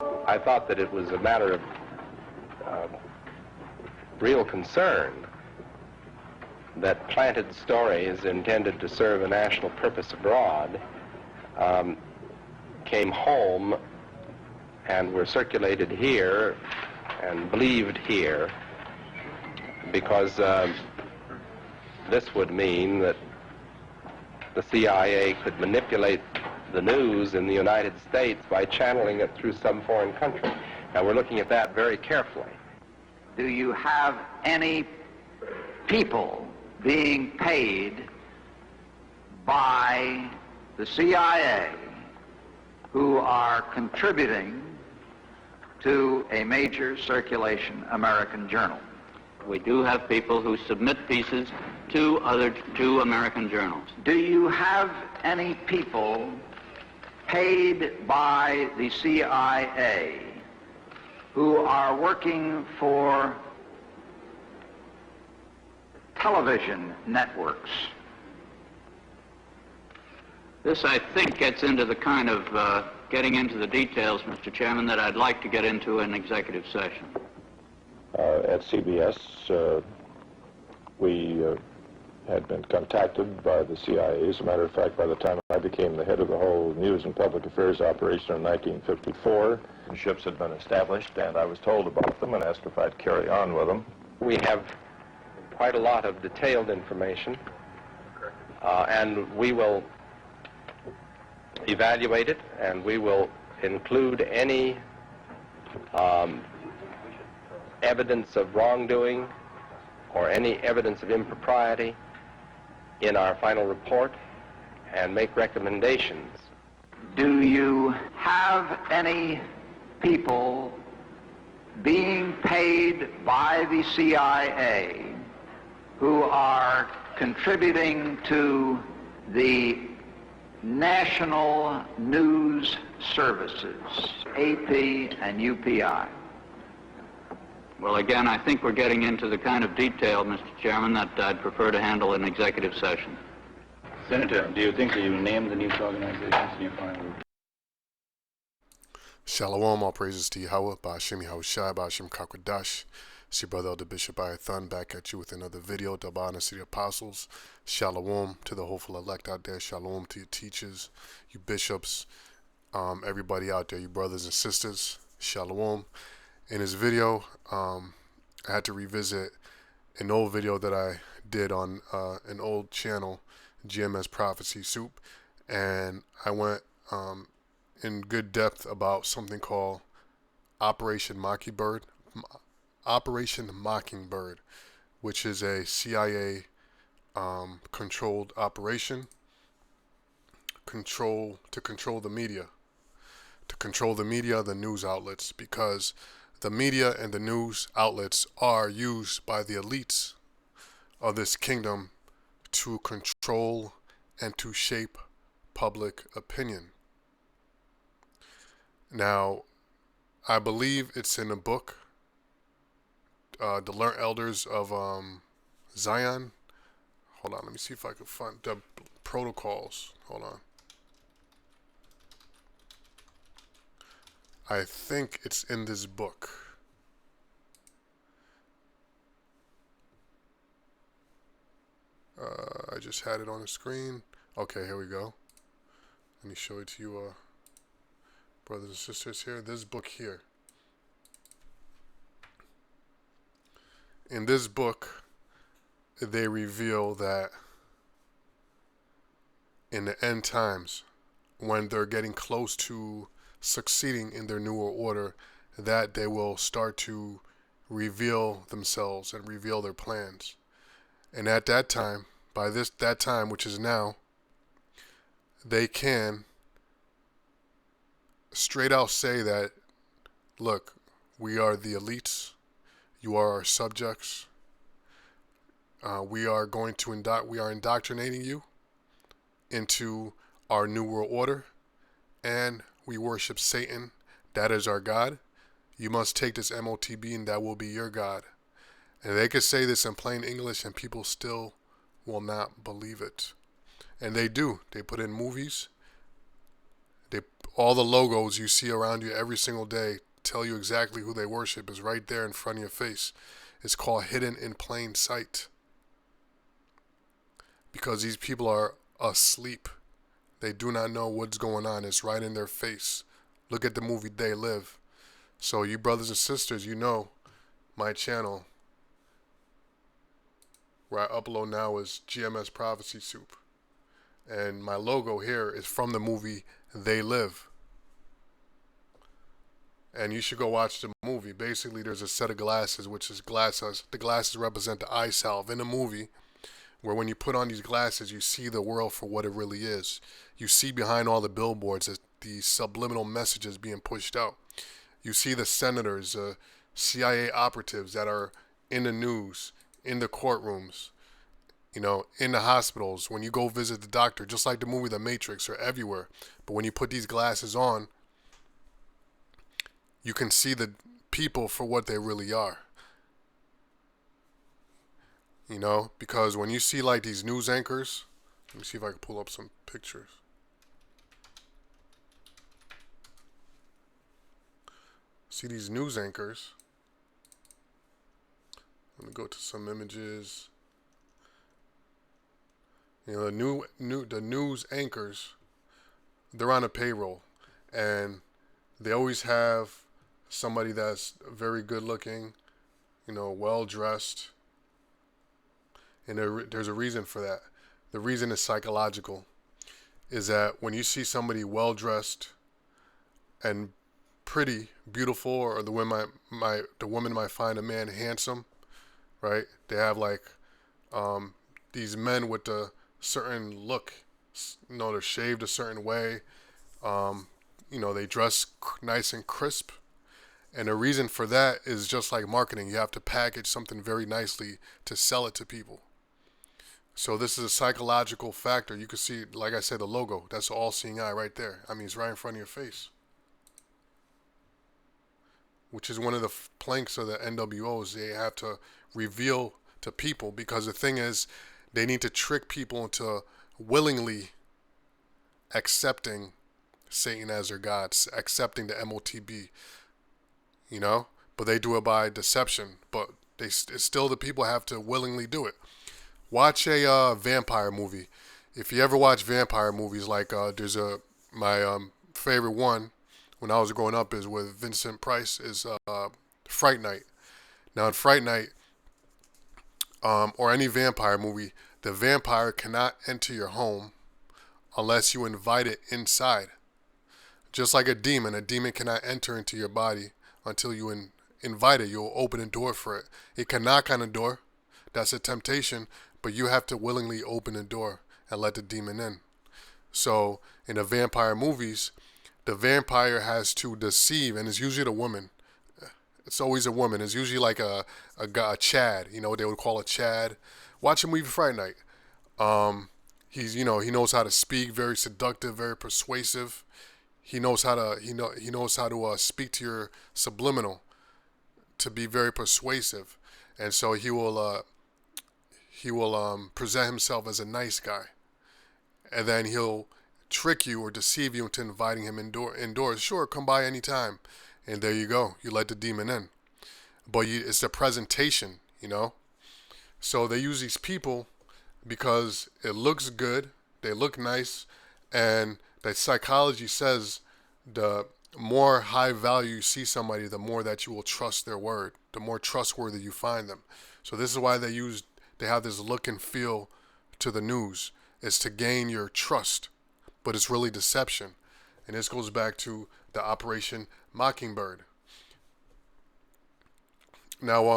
I thought that it was a matter of real concern that planted stories intended to serve a national purpose abroad came home and were circulated here and believed here, because this would mean that the CIA could manipulate the news in the United States by channeling it through some foreign country. Now, we're looking at that very carefully. Do you have any people being paid by the CIA who are contributing to a major circulation American journal? We do have people who submit pieces to American journals. Do you have any people paid by the CIA who are working for television networks? This, I think, gets into the kind of getting into the details, Mr. Chairman, that I'd like to get into in executive session. At CBS, we had been contacted by the CIA. As a matter of fact, by the time I became the head of the whole news and public affairs operation in 1954, the ships had been established, and I was told about them and asked if I'd carry on with them. We have quite a lot of detailed information, and we will evaluate it, and we will include any evidence of wrongdoing or any evidence of impropriety in our final report and make recommendations. Do you have any people being paid by the CIA who are contributing to the National News Services, AP and UPI? Well, again, I think we're getting into the kind of detail, Mr. Chairman, that I'd prefer to handle in executive session. Senator, do you think that you named the news organizations in your final report? Shalom, all praises to Yahweh, Ba'ashem Yahushai, Ba'ashem Kakwadash. It's your brother, Elder Bishop Ayathun, back at you with another video. Dabana City Apostles. Shalom to the hopeful elect out there. Shalom to your teachers, you bishops, everybody out there, you brothers and sisters. Shalom. In this video, I had to revisit an old video that I did on an old channel, GMS Prophecy Soup, and I went in good depth about something called Operation Mockingbird, which is a CIA controlled operation to control the media, the news outlets, because the media and the news outlets are used by the elites of this kingdom to control and to shape public opinion. Now, I believe it's in a book, The Learned Elders of Zion. Hold on, let me see if I can find the protocols. Hold on. I think it's in this book. I just had it on the screen. Okay, here we go. Let me show it to you, brothers and sisters here. This book here. In this book, they reveal that in the end times, when they're getting close to succeeding in their newer order, that they will start to reveal themselves and reveal their plans. And at that time, that time, which is now, they can straight out say that, look, we are the elites, you are our subjects, we are indoctrinating you into our new world order, and we worship Satan. That is our God. You must take this MOTB and that will be your God. And they could say this in plain English and people still will not believe it. And they do. They put in movies. all the logos you see around you every single day tell you exactly who they worship is right there in front of your face. It's called hidden in plain sight. Because these people are asleep. They do not know what's going on. It's right in their face. Look at the movie They Live. So you brothers and sisters, you know my channel where I upload now is GMS Prophecy Soup. And my logo here is from the movie They Live. And you should go watch the movie. Basically, there's a set of glasses, which is glasses. The glasses represent the eye salve in the movie, where when you put on these glasses, you see the world for what it really is. You see behind all the billboards the subliminal messages being pushed out. You see the senators, CIA operatives that are in the news, in the courtrooms, you know, in the hospitals. When you go visit the doctor, just like the movie The Matrix, are everywhere. But when you put these glasses on, you can see the people for what they really are. You know, because when you see like these news anchors, let me see if I can pull up some pictures. See these news anchors. Let me go to some images. You know, the news anchors, they're on a payroll, and they always have somebody that's very good looking, you know, well dressed. And there's a reason for that. The reason is psychological. Is that when you see somebody well dressed and pretty, beautiful, or the woman might find a man handsome, right? They have like these men with a certain look. You know, they're shaved a certain way. You know, they dress nice and crisp. And the reason for that is just like marketing. You have to package something very nicely to sell it to people. So this is a psychological factor. You can see, like I said, the logo. That's the all-seeing eye right there. I mean, it's right in front of your face. Which is one of the planks of the NWOs. They have to reveal to people, because the thing is, they need to trick people into willingly accepting Satan as their God, accepting the MOTB, you know? But they do it by deception. But it's still the people have to willingly do it. Watch a vampire movie. If you ever watch vampire movies, like there's my favorite one when I was growing up is with Vincent Price is Fright Night. Now in Fright Night, or any vampire movie, the vampire cannot enter your home unless you invite it inside. Just like a demon cannot enter into your body until you invite it. You'll open a door for it. It can knock on a door. That's a temptation. But you have to willingly open the door and let the demon in. So in the vampire movies, the vampire has to deceive, and it's usually the woman. It's always a woman. It's usually like a Chad, you know what they would call a Chad. Watch a movie Fright Night. He knows how to speak, very seductive, very persuasive. He knows how to speak to your subliminal to be very persuasive, and so he will present himself as a nice guy, and then he'll trick you or deceive you into inviting him indoors. Sure, come by anytime, and there you go. You let the demon in, but it's the presentation, you know. So they use these people because it looks good, they look nice, and that psychology says the more high value you see somebody, the more that you will trust their word, the more trustworthy you find them. So this is why they have this look and feel to the news. It's to gain your trust, but it's really deception. And this goes back to the Operation Mockingbird. Now,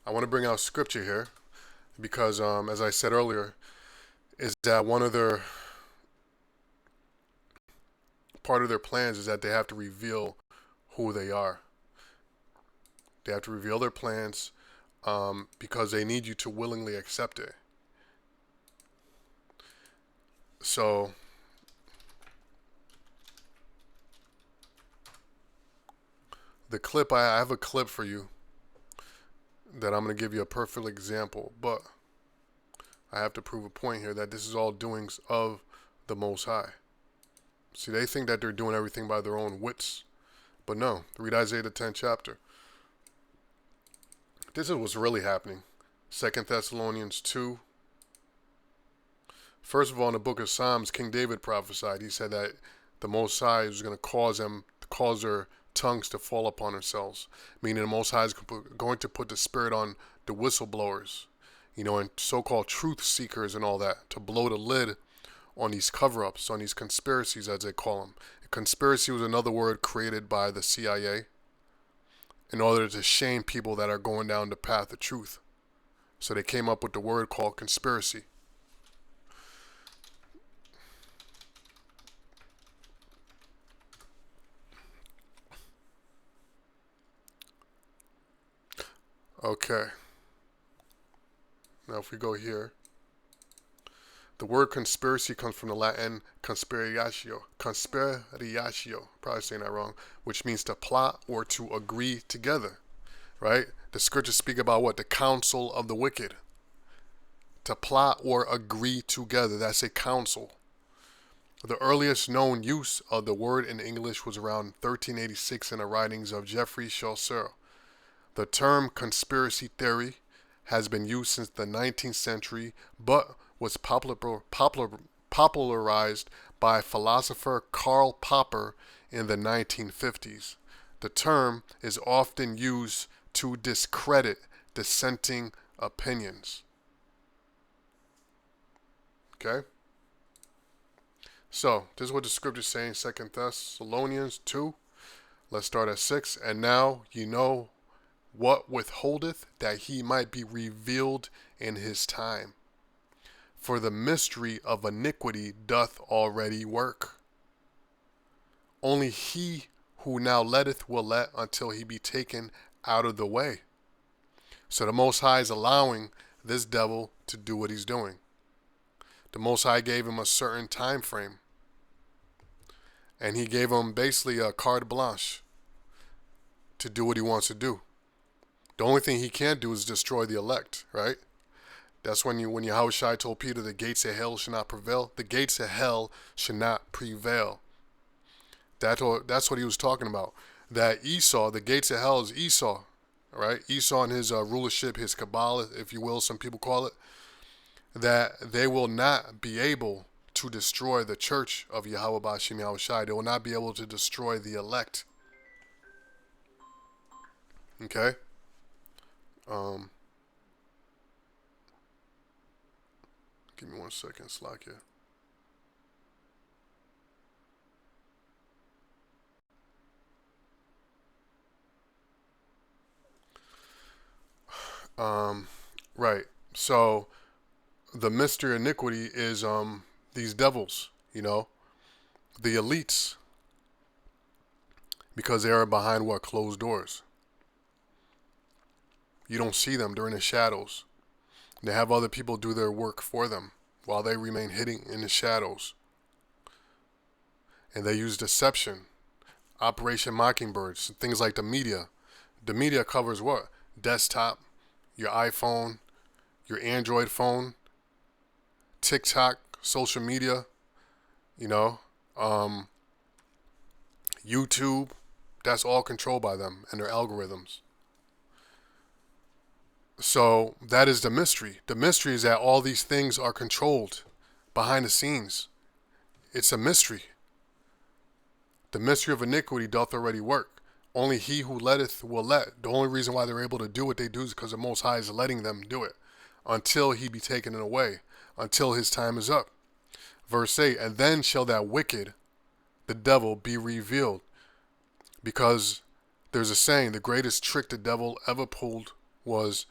I want to bring out scripture here because, as I said earlier, is that part of their plans is that they have to reveal who they are. They have to reveal their plans because they need you to willingly accept it. So, the clip, I have a clip for you that I'm going to give you a perfect example, but I have to prove a point here that this is all doings of the Most High. See, they think that they're doing everything by their own wits. But no, read Isaiah the 10th chapter. This is what's really happening. 2 Thessalonians 2. First of all, in the book of Psalms, King David prophesied. He said that the Most High was going to cause their tongues to fall upon themselves. Meaning the Most High is going to put the spirit on the whistleblowers, and so-called truth seekers and all that, to blow the lid on these cover-ups, on these conspiracies, as they call them. A conspiracy was another word created by the CIA in order to shame people that are going down the path of truth. So they came up with the word called conspiracy. Okay. Now if we go here, the word conspiracy comes from the Latin conspiriatio, probably saying that wrong, which means to plot or to agree together, right? The scriptures speak about what? The counsel of the wicked. To plot or agree together, that's a counsel. The earliest known use of the word in English was around 1386 in the writings of Geoffrey Chaucer. The term conspiracy theory has been used since the 19th century, but was popularized by philosopher Karl Popper in the 1950s. The term is often used to discredit dissenting opinions. Okay? So, this is what the scripture is saying, 2 Thessalonians 2. Let's start at 6. And now you know what withholdeth, that he might be revealed in his time. For the mystery of iniquity doth already work. Only he who now letteth will let until he be taken out of the way. So the Most High is allowing this devil to do what he's doing. The Most High gave him a certain time frame. And he gave him basically a carte blanche to do what he wants to do. The only thing he can't do is destroy the elect, right? That's when Yahushua told Peter the gates of hell should not prevail. The gates of hell should not prevail. That's what he was talking about. That Esau, the gates of hell is Esau, right? Esau and his rulership, his Kabbalah, if you will, some people call it. That they will not be able to destroy the church of Yahweh B'Shem Yahushua. They will not be able to destroy the elect. Okay? Give me 1 second, Slack here. Right. So the mystery of iniquity is these devils, the elites, because they are behind what? Closed doors. You don't see them during the shadows. They have other people do their work for them while they remain hidden in the shadows. And they use deception, Operation Mockingbird, things like the media. The media covers what? Desktop, your iPhone, your Android phone, TikTok, social media, YouTube. That's all controlled by them and their algorithms. So that is the mystery. The mystery is that all these things are controlled behind the scenes. It's a mystery. The mystery of iniquity doth already work. Only he who letteth will let. The only reason why they're able to do what they do is because the Most High is letting them do it until he be taken away, until his time is up. Verse 8, and then shall that wicked, the devil, be revealed. Because there's a saying, the greatest trick the devil ever pulled was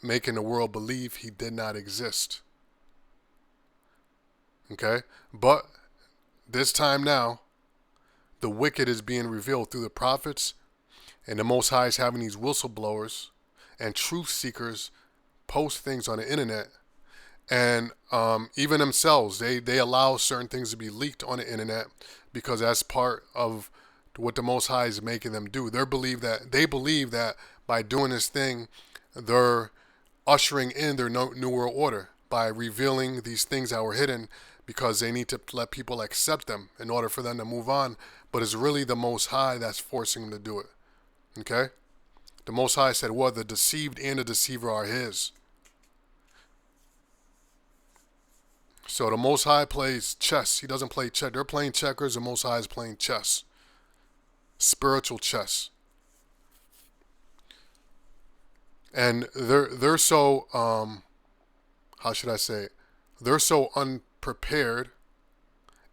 making the world believe he did not exist. Okay? But this time now, the wicked is being revealed through the prophets, and the Most High is having these whistleblowers and truth seekers post things on the internet. And even themselves, they allow certain things to be leaked on the internet because that's part of what the Most High is making them do. They believe that by doing this thing, they're ushering in their new world order by revealing these things that were hidden because they need to let people accept them in order for them to move on. But it's really the Most High that's forcing them to do it. Okay? The Most High said, well, the deceived and the deceiver are his. So the Most High plays chess. He doesn't play chess. They're playing checkers. The Most High is playing chess. Spiritual chess. And they're so, how should I say it? They're so unprepared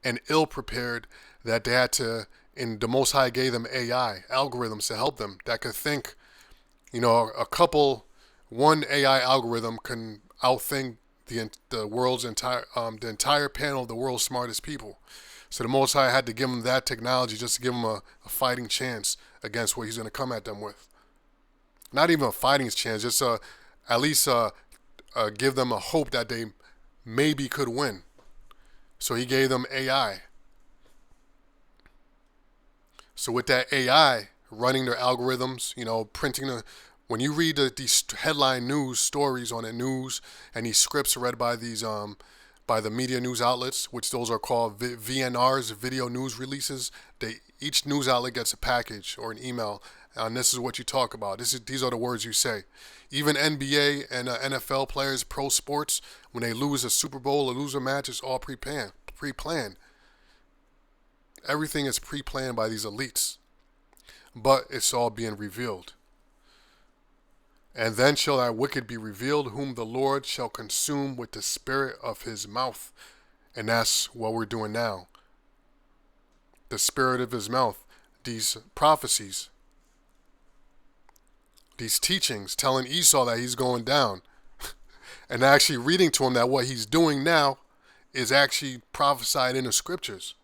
and ill-prepared that they had to, and the Most High gave them AI, algorithms to help them that could think, you know, one AI algorithm can outthink the world's entire, the entire panel of the world's smartest people. So the Most High had to give them that technology just to give them a fighting chance against what he's going to come at them with. Not even a fighting chance, just at least give them a hope that they maybe could win. So he gave them AI. So with that AI running their algorithms, you know, when you read these headline news stories on the news and these scripts read by these by the media news outlets, which those are called VNRs, video news releases, each news outlet gets a package or an email, and this is what you talk about. These are the words you say. Even NBA and NFL players, pro sports, when they lose a Super Bowl or lose a match, it's all pre-planned. Everything is pre-planned by these elites, but it's all being revealed. And then shall that wicked be revealed, whom the Lord shall consume with the spirit of his mouth. And that's what we're doing now. The spirit of his mouth, these prophecies, these teachings, telling Esau that he's going down, and actually reading to him that what he's doing now is actually prophesied in the scriptures.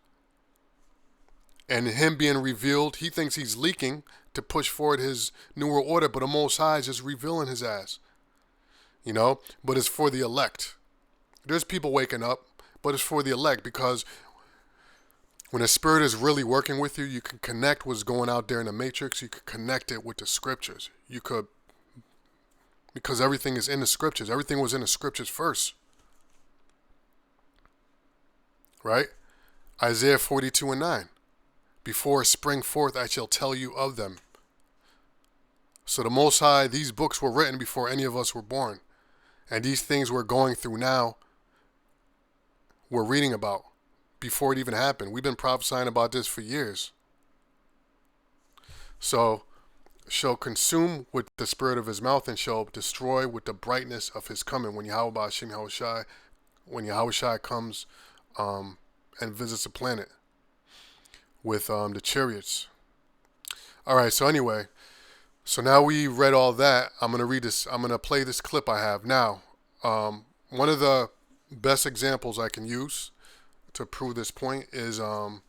And him being revealed, he thinks he's leaking to push forward his New World Order, but the Most High is just revealing his ass. You know, but it's for the elect. There's people waking up, but it's for the elect, because when the Spirit is really working with you, you can connect what's going out there in the matrix. You can connect it with the scriptures. You could, because everything is in the scriptures. Everything was in the scriptures first. Right? Isaiah 42:9. Before spring forth, I shall tell you of them. So the Most High, these books were written before any of us were born. And these things we're going through now, we're reading about before it even happened. We've been prophesying about this for years. So, shall consume with the spirit of his mouth and shall destroy with the brightness of his coming. When Yahweh Shai comes and visits the planet with the chariots. All right, so anyway, so now we read all that. I'm going to read this. I'm going to play this clip I have now. One of the best examples I can use to prove this point is 9/11.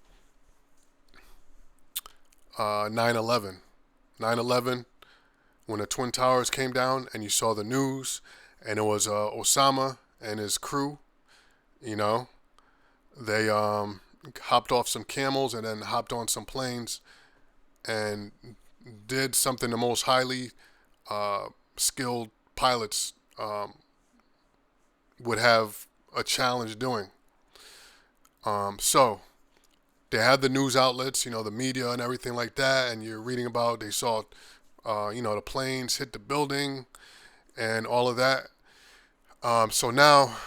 9/11, when the Twin Towers came down and you saw the news, and it was Osama and his crew, you know, they hopped off some camels and then hopped on some planes and did something the most highly skilled pilots would have a challenge doing. So they had the news outlets, you know, the media and everything like that, and you're reading about, they saw, you know, the planes hit the building and all of that. So now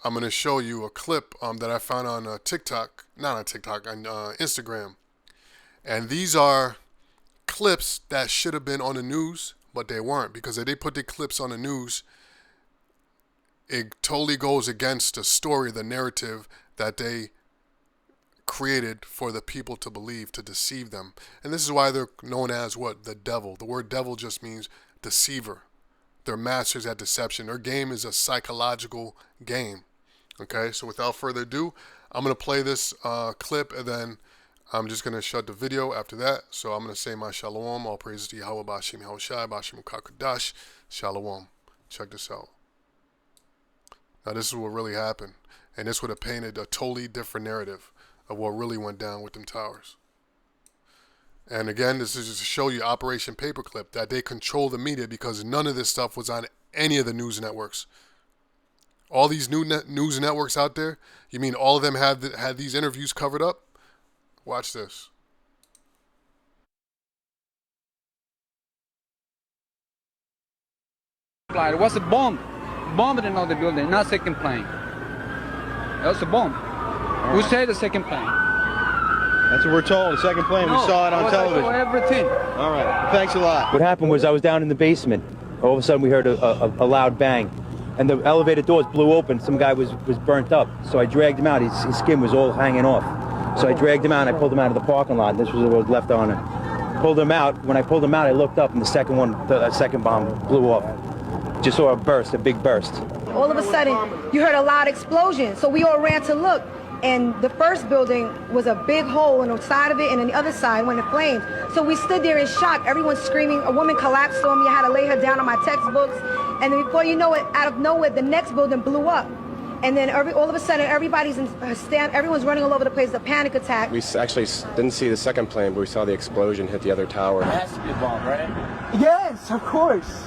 I'm going to show you a clip that I found on TikTok, not on TikTok, on Instagram. And these are clips that should have been on the news, but they weren't, because if they put the clips on the news, it totally goes against the story, the narrative that they created for the people to believe, to deceive them. And this is why they're known as what? The devil. The word devil just means deceiver. They're masters at deception. Their game is a psychological game. Okay, so without further ado, I'm going to play this clip, and then I'm just going to shut the video after that. So I'm going to say my shalom, all praises to Yahweh, B'Shem Yahushai, B'Shem Kakadash, shalom. Check this out. Now this is what really happened, and this would have painted a totally different narrative of what really went down with them towers. And again, this is just to show you Operation Paperclip, that they control the media, because none of this stuff was on any of the news networks. All these news networks out there, you mean all of them had these interviews covered up? Watch this. It was a bomb. Bombed in the building, not second plane. It was a bomb. Who said the second plane? That's what we're told, the second plane. We saw it on television. I saw everything. All right, thanks a lot. What happened was I was down in the basement. All of a sudden we heard a loud bang. And the elevator doors blew open. Some guy was burnt up. So I dragged him out. His skin was all hanging off. So I dragged him out and I pulled him out of the parking lot. This was what was left on him. Pulled him out. When I pulled him out, I looked up and the second bomb blew off. Just saw a burst, a big burst. All of a sudden, you heard a loud explosion. So we all ran to look. And the first building was a big hole on the side of it, and on the other side went in flames. So we stood there in shock. Everyone's screaming. A woman collapsed on me. I had to lay her down on my textbooks. And then before you know it, out of nowhere, the next building blew up. And then all of a sudden, everyone's running all over the place. A panic attack. We actually didn't see the second plane, but we saw the explosion hit the other tower. It has to be a bomb, right? Yes, of course.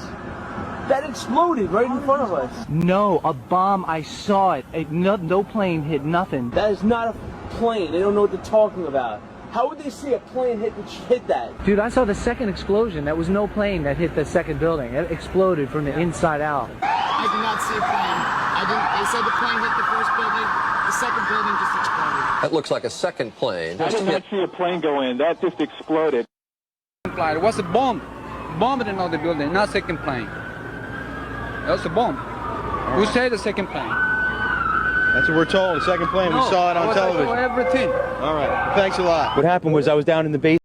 That exploded right in front of us. No, a bomb. I saw it. No plane hit nothing. That is not a plane. They don't know what they're talking about. How would they see a plane hit that? Dude, I saw the second explosion. That was no plane that hit the second building. It exploded from the inside out. I did not see a plane. They said the plane hit the first building. The second building just exploded. That looks like a second plane. I did not see a plane go in. That just exploded. It was a bomb. Bombed in the building, not second plane. It was a bomb. Who said the second plane? That's what we're told, the second plane. We saw it on television. I saw everything. All right, thanks a lot. What happened was I was down in the basement.